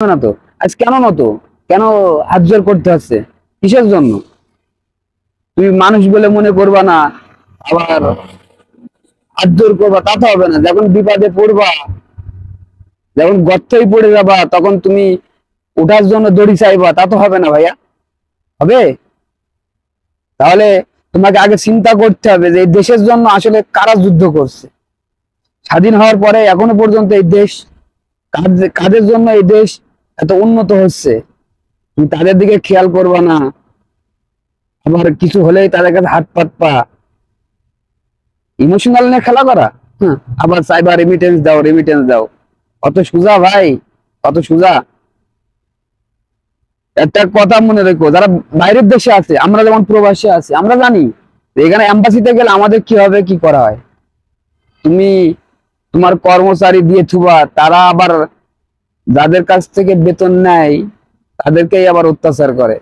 না তো আজ কেন মতো কেন হাত জোর করতে হচ্ছে কিসের জন্য? তুমি মানুষ বলে মনে করবা না, আবার হাত জোর করবা তা তো হবে না। যখন বিপদে পড়বা, যখন গর্তেই পড়ে যাবা, তখন তুমি ওঠার জন্য দড়ি চাইবা তা তো হবে না ভাইয়া। হবে? তাহলে তোমাকে আগে চিন্তা করতে হবে যে এই দেশের জন্য আসলে কারা যুদ্ধ করছে। স্বাধীন হওয়ার পরে এখনো পর্যন্ত এই দেশ কাদের জন্য এই দেশ এত উন্নত হচ্ছে, তুমি তাদের দিকে খেয়াল করবা না। আবার কিছু হলেই তাদের কাছে হাত পাত পা, ইমোশনাল নিয়ে খেলা করা। হ্যাঁ, আবার সাইবার রেমিটেন্স দাও, রেমিটেন্স দাও। কত সুজা ভাই, কত সুজা। একটা কথা মনে রেখো, যারা বাইরের দেশে আছে, আমরা যেমন প্রবাসী আছি, আমরা জানি যে এখানে এম্বাসিতে গেলে আমাদের কি হবে, কি করা হয়। তুমি তোমার কর্মচারী দিয়ে থুবা, তারা আবার যাদের কাছ থেকে বেতন নেয় তাদেরকেই আবার অত্যাচার করে।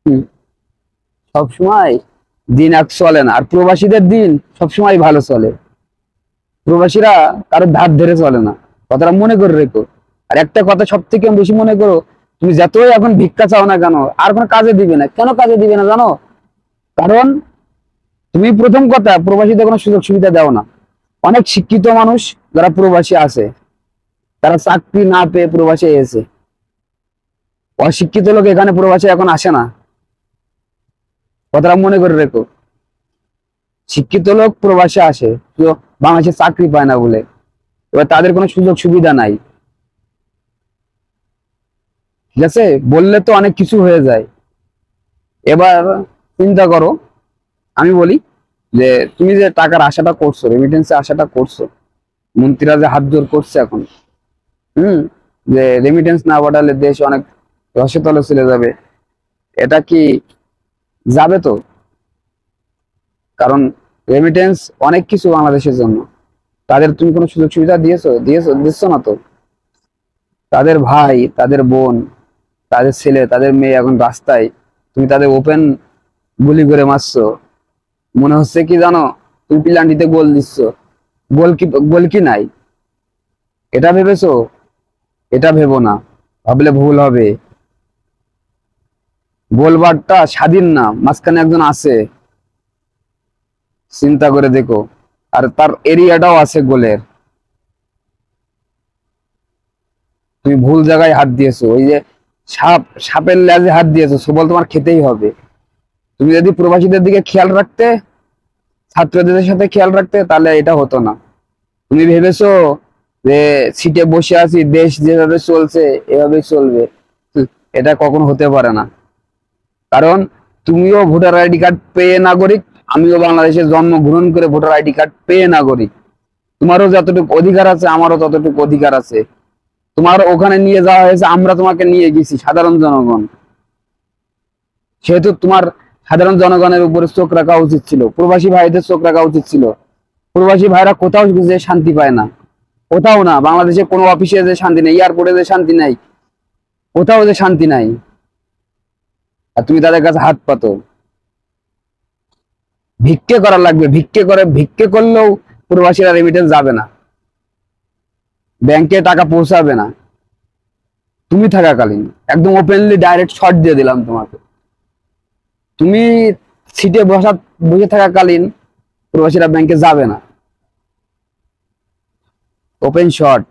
হম, সবসময় দিন এক চলে না, আর প্রবাসীদের দিন সবসময় ভালো চলে। প্রবাসীরা কারো ধার ধরে চলে না, কথাটা মনে করে রেখো। আর একটা কথা সব থেকে বেশি মনে করো, তুমি যতই এখন ভিক্ষা চাও না কেন, আর কোনো কাজে দিবে না। কেন কাজে দিবে না জানো? কারণ তুমি প্রথম কথা প্রবাসীদের কোনো সুযোগ সুবিধা দাও না। অনেক শিক্ষিত মানুষ যারা প্রবাসী আছে, তারা চাকরি না পেয়ে প্রবাসী এসে, অশিক্ষিত লোক এখানে প্রবাসী এখন আসে না। কথাটা মনে করে রেখো। শিক্ষিত লোক প্রবাসে আসে, তো বাংলাদেশে চাকরি পায় না বলে। এবার তাদের কোনো সুযোগ সুবিধা নাই। ঠিক আছে, বললে তো অনেক কিছু হয়ে যায়। এবার চিন্তা করো, আমি বলি যে তুমি যে টাকার আশাটা করছো, রেমিটেন্সের আশাটা করছো, মন্ত্রীরা যে হাত জোর করছে এখন, হুম, যে রেমিটেন্স না পাঠালে দেশ অনেক রসে তলে চলে যাবে, এটা কি যাবে? তো কারণ রেমিটেন্স অনেক কিছু বাংলাদেশের জন্য। তাদের তুমি কোনো সুযোগ সুবিধা দিয়েছো? দিচ্ছ না তো। তাদের ভাই, তাদের বোন, তাদের ছেলে, তাদের মেয়ে এখন রাস্তায়, তুমি তাদের ওপেন গুলি করে মারছো। মনে হচ্ছে কি জানো, তুমি পিলান্টিতে গোল দিচ্ছ। গোল কি নাই, এটা ভেবেছো? এটা ভেবো না, ভাবলে ভুল হবে। গোলবারটা স্বাধীন না, মাঝখানে একজন আছে, চিন্তা করে দেখো। আর তার এরিয়াটাও আছে গোলের। তুমি ভুল জায়গায় হাত দিয়েছো। ওই যে সাপের লেজে হাত দিয়েছো, সবল তোমার খেতেই হবে। তুমি যদি প্রবাসীদের দিকে খেয়াল রাখতে, ছাত্রদের সাথে খেয়াল রাখতে, তাহলে এটা হতো না। তুমি ভেবেছো যে সিটে বসে আছি, দেশ যেভাবে চলছে এভাবে চলবে। এটা কখনো হতে পারে না। কারণ তুমিও ভোটার আইডি কার্ড পেয়ে নাগরিক, আমিও বাংলাদেশে জন্মগ্রহণ করে ভোটার আইডি কার্ড পেয়ে নাগরিক। তোমারও যতটুকু অধিকার আছে, আমারও ততটুকু অধিকার আছে। তোমার ওখানে নিয়ে যাওয়া হয়েছে, আমরা তোমাকে নিয়ে গেছি সাধারণ জনগণ। সেহেতু তোমার সাধারণ জনগণের উপরে চোখ রাখা উচিত ছিল, প্রবাসী ভাইদের চোখ রাখা উচিত ছিল। প্রবাসী ভাইরা কোথাও যে শান্তি পায় না, কোথাও না। বাংলাদেশে কোনো অফিসে যে শান্তি নেই, এয়ারপোর্টে যে শান্তি নাই, কোথাও যে শান্তি নাই। আর তুমি তাদের কাছে হাত পাতো। ভিক্ষে করা লাগবে, ভিক্ষে করলেও প্রবাসীরা রেমিটেন্স যাবে না, ব্যাংকে টাকা পৌঁছাবে না। তুমি থাকাকালীন একদম ওপেনলি ডাইরেক্ট শর্ট দিয়ে দিলাম তোমাকে। তুমি সিটে বসে থাকাকালীন প্রবাসীরা ব্যাংকে যাবে না, ওপেন শর্ট।